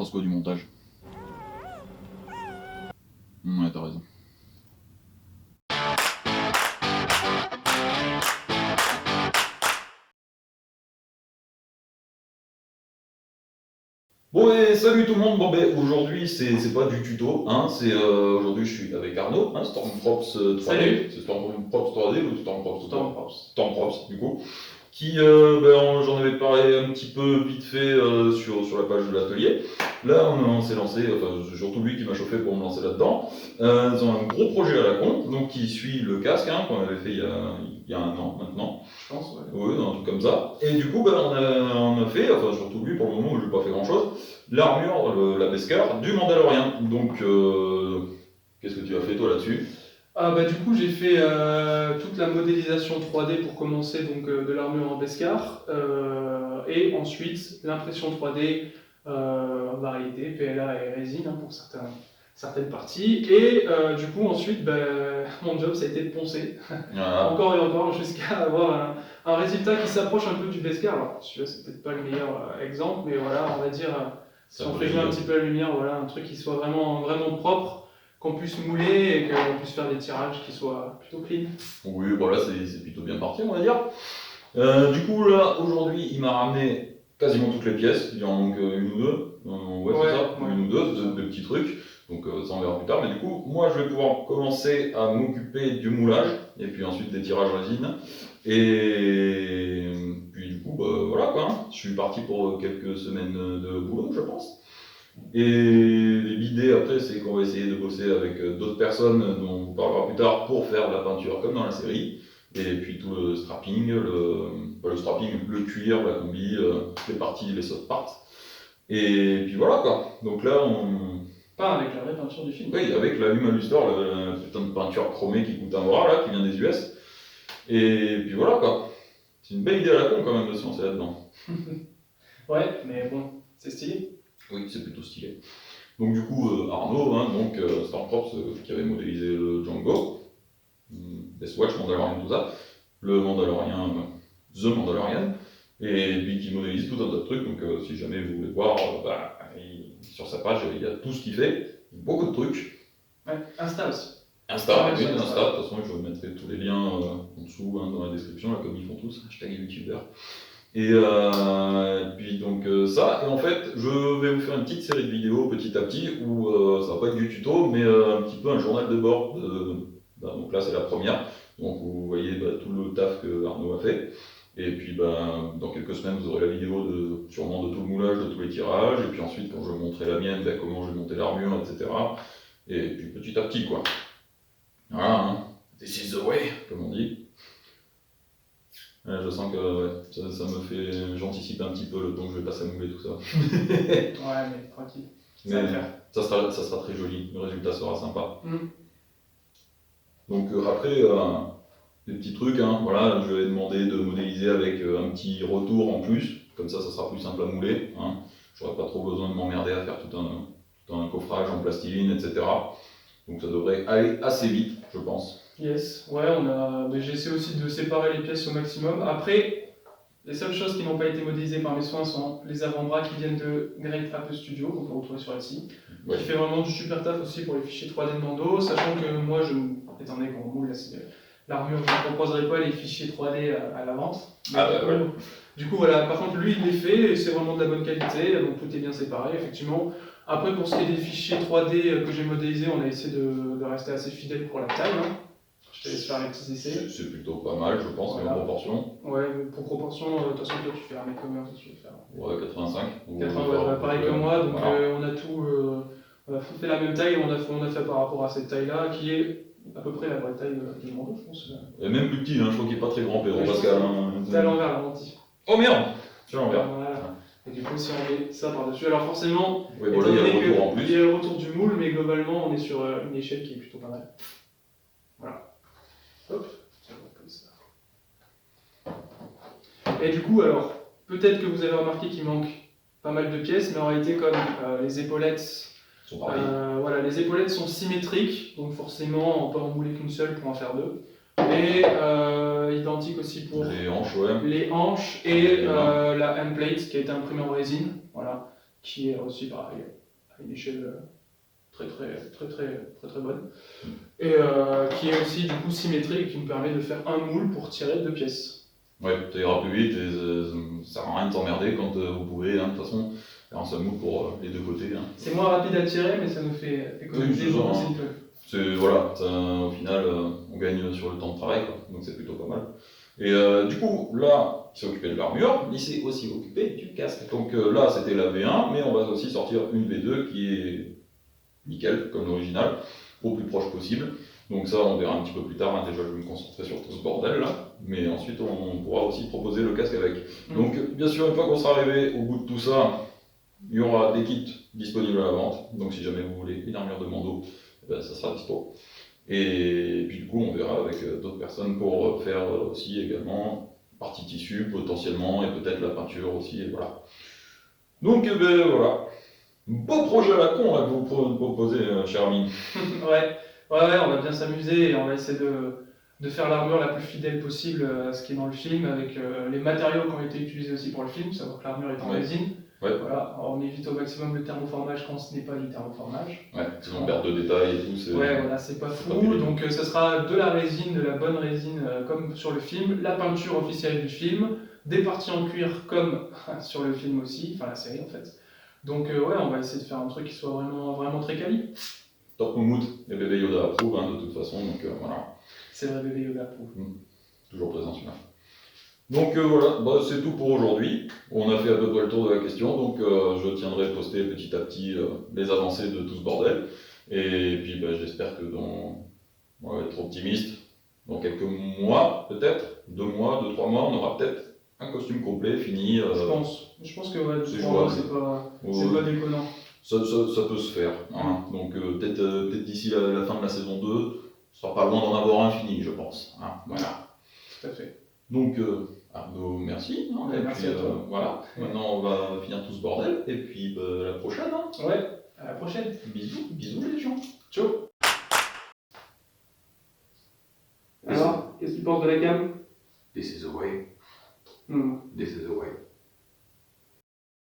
penses quoi du montage? Ouais, t'as raison. Bon et salut tout le monde, bon ben aujourd'hui c'est pas du tuto, hein, aujourd'hui je suis avec Arnaud, hein, Stormprops 3D, Salut. c'est Stormprops 3D ou Stormprops 3D? Stormprops. Stormprops du coup, qui j'en avais parlé un petit peu vite fait sur la page de l'atelier. Là on s'est lancé, enfin c'est surtout lui qui m'a chauffé pour me lancer là-dedans. Ils ont un gros projet à la con, donc qui suit le casque hein, qu'on avait fait il y a un an maintenant. Je pense, ouais. Oui, un truc comme ça. Et du coup, on a fait, enfin surtout lui pour le moment où je n'ai pas fait grand chose, l'armure, la Beskar du Mandalorian. Donc, qu'est-ce que tu as fait toi là-dessus? Du coup, j'ai fait toute la modélisation 3D pour commencer, donc de l'armure en Beskar, et ensuite l'impression 3D en variété, PLA et résine hein, pour certaines parties. Et du coup, ensuite, mon job ça a été de poncer, Voilà. encore et encore, jusqu'à avoir un résultat qui s'approche un peu du Beskar. Alors, celui-là, c'est peut-être pas le meilleur exemple, mais voilà, on va dire, si on fait jouer un petit peu la lumière, voilà, un truc qui soit vraiment, vraiment propre, qu'on puisse mouler et qu'on puisse faire des tirages qui soient plutôt clean. Oui, voilà, c'est plutôt bien parti, on va dire. Du coup, là, aujourd'hui, il m'a ramené quasiment toutes les pièces. Il en manque une ou deux. Ouais, c'est ça, Ouais. une ou deux, de petits trucs. Donc, ça, on verra plus tard. Mais du coup, moi, je vais pouvoir commencer à m'occuper du moulage et puis ensuite des tirages résine. Et puis, du coup, voilà quoi. Je suis parti pour quelques semaines de boulot, je pense. Et l'idée après, c'est qu'on va essayer de bosser avec d'autres personnes dont on vous parlera plus tard pour faire de la peinture comme dans la série. Et puis tout le strapping, le cuir, la combi, les parties, les soft parts. Et puis voilà quoi. Donc là, Pas avec la vraie peinture du film. oui, avec la Humaluster, la putain de peinture chromée qui coûte un bras là, qui vient des US. Et puis voilà quoi. C'est une belle idée à la con quand même de se lancer là-dedans. Ouais, mais bon, c'est stylé. Oui, c'est plutôt stylé. Donc du coup, Arnaud, hein, Stormprops qui avait modélisé le Django, Death Watch, Mandalorian, tout ça, le Mandalorian, The Mandalorian, et lui qui modélise tout un tas de trucs, donc si jamais vous voulez voir, sur sa page, il y a tout ce qu'il fait, beaucoup de trucs. Ouais, Insta aussi. Insta, Ouais, oui, Insta. Insta, de toute façon, je vous mettrai tous les liens en dessous, hein, dans la description, là, comme ils font tous, hashtag youtubeur. Et puis donc ça, et en fait je vais vous faire une petite série de vidéos petit à petit où ça va pas être du tuto mais un petit peu un journal de bord. Donc là c'est la première, donc vous voyez tout le taf que Arnaud a fait. Et puis dans quelques semaines vous aurez la vidéo sûrement de tout le moulage, de tous les tirages, et puis ensuite quand je montrerai la mienne, comment j'ai monté l'armure, etc. Et puis petit à petit quoi. Voilà, hein. This is the way, comme on dit. Ouais, je sens que ça me fait. J'anticipe un petit peu le temps que je vais passer à mouler tout ça. Ouais, mais tranquille. Ça va le faire. Ça sera très joli, le résultat sera sympa. Mm. Donc après, des petits trucs, hein, voilà, je vais demander de modéliser avec un petit retour en plus, comme ça sera plus simple à mouler. Hein. J'aurai pas trop besoin de m'emmerder à faire tout un coffrage en plastiline, etc. Donc ça devrait aller assez vite, je pense. Yes, ouais, j'essaie aussi de séparer les pièces au maximum. Après, les seules choses qui n'ont pas été modélisées par mes soins sont les avant-bras qui viennent de Great Ape Studio, qu'on peut retrouver sur Etsy, Ouais. qui fait vraiment du super taf aussi pour les fichiers 3D de Mando, sachant que moi, étant donné qu'on moule l'armure, je ne proposerai pas les fichiers 3D à la vente. Du coup, voilà, par contre, lui, il les fait et c'est vraiment de la bonne qualité, donc tout est bien séparé, effectivement. Après, pour ce qui est des fichiers 3D que j'ai modélisés, on a essayé de rester assez fidèle pour la taille. Hein. Je te laisse faire les petits essais. C'est plutôt pas mal, je pense, Voilà. en proportion. Ouais, pour proportion, de toute façon, toi, tu fais 1m combien toi, tu veux faire Ouais, 85. 80, pareil que moi, donc voilà. on a tout. On a fait la même taille, on a fait par rapport à cette taille-là, qui est à peu près la vraie taille du Mando, je pense. Et même plus petit, hein, je crois qu'il n'est pas très grand, Pedro Pascal. T'es à l'envers, la lentille. Oh merde! C'est à l'envers. Voilà. Et du coup, si on met ça par-dessus, alors forcément, oui, voilà, il y a le retour en plus. Il y a le retour du moule, mais globalement, on est sur une échelle qui est plutôt pas mal. Voilà. Hop, comme ça. Et du coup, alors, peut-être que vous avez remarqué qu'il manque pas mal de pièces, mais en réalité, comme les épaulettes sont pareilles. Voilà, les épaulettes sont symétriques, donc forcément, on peut en mouler qu'une seule pour en faire deux. Et identique aussi pour les hanches, ouais. Les hanches et la M-plate qui a été imprimée en résine. Voilà. qui est aussi pareil, à une échelle très bonne, et qui est aussi du coup symétrique, qui me permet de faire un moule pour tirer 2 pièces. Ouais, ça ira plus vite et ça sert à rien de t'emmerder quand vous pouvez, de toute façon, faire un seul moule pour les deux côtés. C'est moins rapide à tirer, mais ça nous fait économiser Oui, beaucoup de ça, cycles. voilà, au final, on gagne sur le temps de travail, quoi, donc c'est plutôt pas mal. Et du coup, là, il s'est occupé de l'armure, il s'est aussi occupé du casque. Donc là, c'était la V1, mais on va aussi sortir une V2 qui est nickel, comme l'original, au plus proche possible. Donc ça, on verra un petit peu plus tard. Déjà, je vais me concentrer sur tout ce bordel là, mais ensuite, on pourra aussi proposer le casque avec. Donc, bien sûr, une fois qu'on sera arrivé au bout de tout ça, il y aura des kits disponibles à la vente. Donc, si jamais vous voulez une armure de Mando, eh ben, ça sera dispo. Et puis, du coup, on verra avec d'autres personnes pour faire aussi également partie tissu potentiellement et peut-être la peinture aussi. Et voilà. Donc, ben voilà. Beau projet à la con là, que vous proposez, cher ami. Ouais, on va bien s'amuser et on va essayer de faire l'armure la plus fidèle possible à ce qui est dans le film, avec les matériaux qui ont été utilisés aussi pour le film, savoir que l'armure est en résine. Ouais. Voilà, alors on évite au maximum le thermoformage quand ce n'est pas du thermoformage. Ouais, sinon on perd de détails et tout. Ouais, voilà, c'est pas fou. Donc ça sera de la résine, de la bonne résine comme sur le film, la peinture officielle du film, des parties en cuir comme sur le film aussi, enfin la série en fait. Donc ouais, on va essayer de faire un truc qui soit vraiment très quali. Top Moumout et bébé Yoda approuve de toute façon, donc voilà. C'est vrai, bébé Yoda approuve. Toujours présent celui-là. Donc voilà, bah, c'est tout pour aujourd'hui. On a fait à peu près le tour de la question, donc je tiendrai à poster petit à petit les avancées de tout ce bordel. Et puis bah, j'espère que on va être optimiste, dans quelques mois peut-être, 2 mois, 2-3 mois, on aura peut-être un costume complet fini. Je pense que ouais, c'est pas déconnant. Ça peut se faire. Hein. Donc peut-être d'ici la fin de la saison 2, ça sera pas loin d'en avoir un fini, je pense. Hein. Voilà. Tout à fait. Donc Arnaud, merci. Hein. Ouais, et merci puis, à toi. voilà. Maintenant on va finir tout ce bordel. Et puis bah, à la prochaine. Hein. Ouais, à la prochaine. Bisous les gens. Ciao. Alors, qu'est-ce que tu penses de la cam? This is the way. Non. This is the way.